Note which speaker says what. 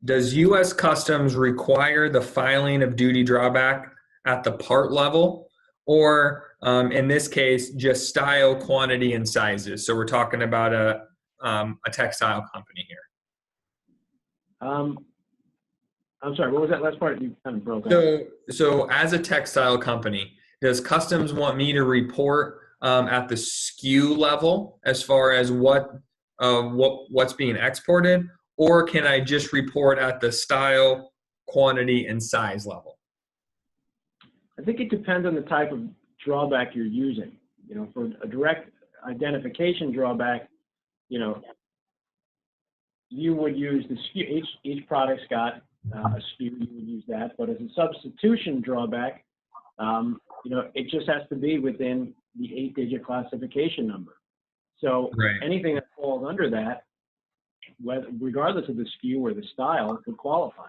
Speaker 1: Does U.S. Customs require the filing of duty drawback at the part level, or in this case, just style, quantity, and sizes? So we're talking about a textile company here.
Speaker 2: I'm sorry, what was that last part? You kind of broke up.
Speaker 1: So as a textile company, does Customs want me to report at the SKU level as far as what's being exported, or can I just report at the style, quantity, and size level?
Speaker 2: I think it depends on the type of drawback you're using. You know, for a direct identification drawback, you know, you would use the SKU. Each product's got a SKU. You would use that. But as a substitution drawback, you know, it just has to be within the 8-digit classification number. So anything that falls under that, regardless of the SKU or the style, could qualify.